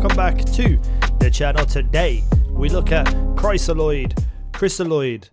welcome back to the channel. Today we look at CHRYSALOID,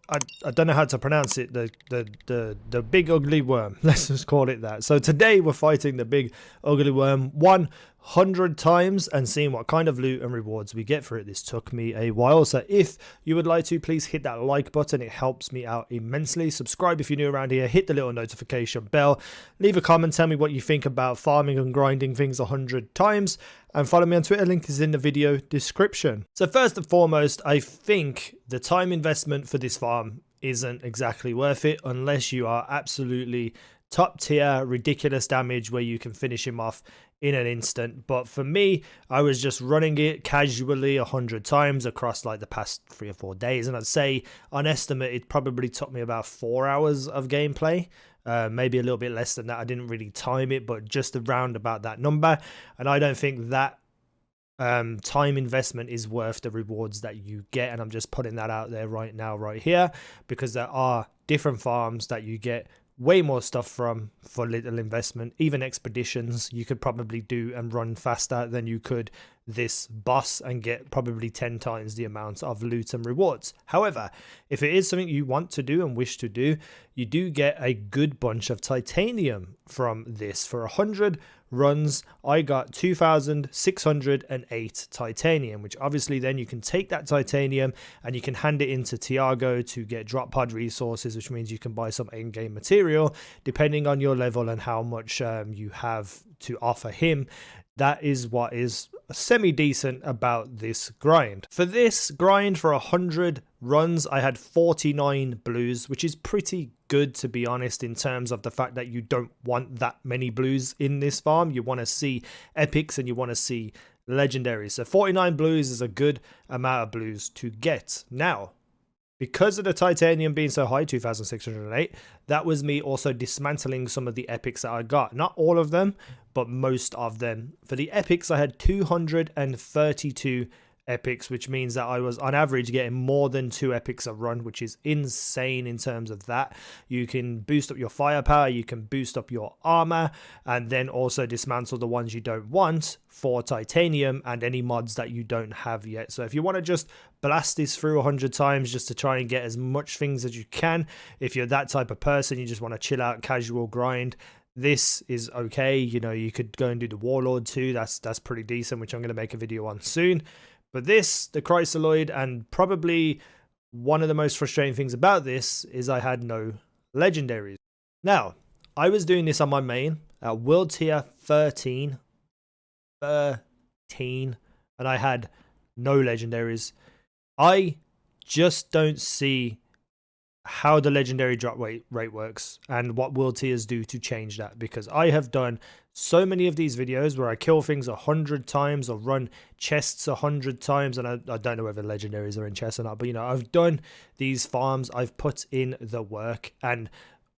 I don't know how to pronounce it, the big ugly worm. Let's just call it that. So today we're fighting the big ugly worm 100 times and seeing what kind of loot and rewards we get for it. This took me a while, so if you would like to, please hit that like button. It helps me out immensely. Subscribe if you're new around here, hit the little notification bell, leave a comment, tell me what you think about farming and grinding things 100 times, and follow me on Twitter. Link is in the video description. So first and foremost, I think the time investment for this farm isn't exactly worth it unless you are absolutely top tier, ridiculous damage where you can finish him off in an instant. But for me, I was just running it casually 100 times across like the past 3 or 4 days, and I'd say on estimate it probably took me about 4 hours of gameplay. Maybe a little bit less than that. I didn't really time it, but just around about that number. And I don't think that time investment is worth the rewards that you get. And I'm just putting that out there right now, right here, because there are different farms that you get way more stuff from for little investment. Even expeditions you could probably do and run faster than you could this boss and get probably 10 times the amount of loot and rewards. However, if it is something you want to do and wish to do, you do get a good bunch of titanium from this. For 100 runs I got 2,608 titanium, which obviously then you can take that titanium and you can hand it into Tiago to get drop pod resources, which means you can buy some in-game material depending on your level and how much you have to offer him. That is what is semi-decent about this grind. For this grind, for 100 runs, I had 49 blues, which is pretty good, to be honest, in terms of the fact that you don't want that many blues in this farm. You want to see epics and you want to see legendaries. So 49 blues is a good amount of blues to get. Now, because of the titanium being so high, 2,608, that was me also dismantling some of the epics that I got. Not all of them, but most of them. For the epics, I had 232 epics, which means that I was on average getting more than 2 epics a run, which is insane in terms of that. You can boost up your firepower, you can boost up your armor, and then also dismantle the ones you don't want for titanium and any mods that you don't have yet. So if you want to just blast this through 100 times just to try and get as much things as you can, if you're that type of person, you just want to chill out, casual grind, this is okay. You know, you could go and do the warlord too. That's pretty decent, which I'm going to make a video on soon. But this, the CHRYSALOID, and probably one of the most frustrating things about this is I had no legendaries. Now, I was doing this on my main at world tier 13, and I had no legendaries. I just don't see how the legendary drop rate works and what world tiers do to change that, because I have done so many of these videos where I kill things 100 times or run chests 100 times, and I don't know whether legendaries are in chests or not, but you know, I've done these farms, I've put in the work, and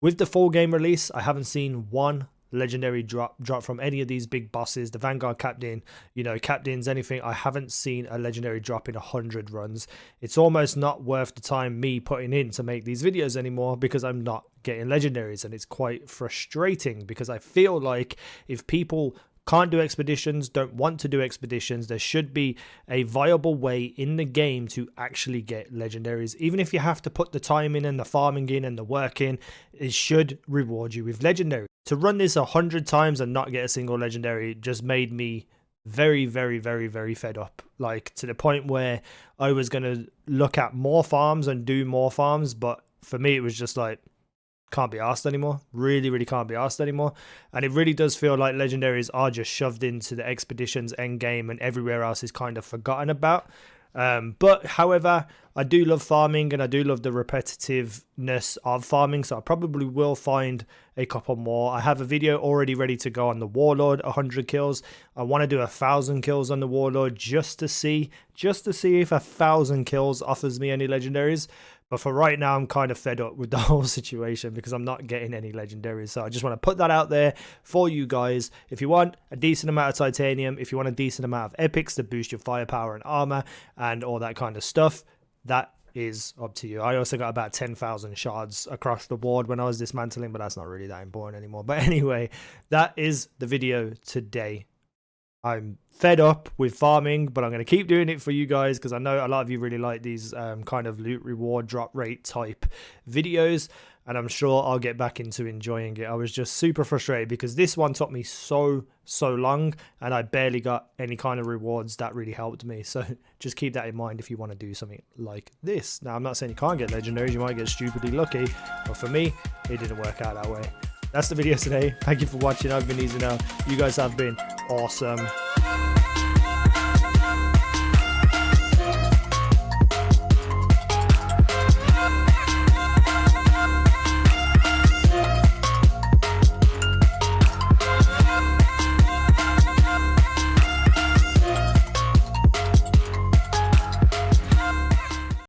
with the full game release I haven't seen one legendary drop from any of these big bosses, the Vanguard captain, you know, captains, anything. I haven't seen a legendary drop in 100 runs. It's almost not worth the time me putting in to make these videos anymore because I'm not getting legendaries, and it's quite frustrating because I feel like if people can't do expeditions, don't want to do expeditions, there should be a viable way in the game to actually get legendaries. Even if you have to put the time in and the farming in and the work in, it should reward you with legendary. To run this 100 times and not get a single legendary just made me very, very, very, very fed up. Like, to the point where I was going to look at more farms and do more farms, but for me it was just like, can't be asked anymore. Really can't be asked anymore. And it really does feel like legendaries are just shoved into the expeditions end game and everywhere else is kind of forgotten about. But however, I do love farming and I do love the repetitiveness of farming, so I probably will find a couple more. I have a video already ready to go on the warlord, 100 kills. I want to do 1,000 kills on the warlord just to see if 1,000 kills offers me any legendaries. But for right now, I'm kind of fed up with the whole situation because I'm not getting any legendaries. So I just want to put that out there for you guys. If you want a decent amount of titanium, if you want a decent amount of epics to boost your firepower and armor and all that kind of stuff, that is up to you. I also got about 10,000 shards across the board when I was dismantling, but that's not really that important anymore. But anyway, that is the video today. I'm fed up with farming, but I'm going to keep doing it for you guys because I know a lot of you really like these kind of loot reward drop rate type videos, and I'm sure I'll get back into enjoying it. I was just super frustrated because this one took me so long and I barely got any kind of rewards that really helped me. So just keep that in mind if you want to do something like this. Now, I'm not saying you can't get legendaries, you might get stupidly lucky, but for me, it didn't work out that way. That's the video today. Thank you for watching. I've been easynow. You guys have been awesome.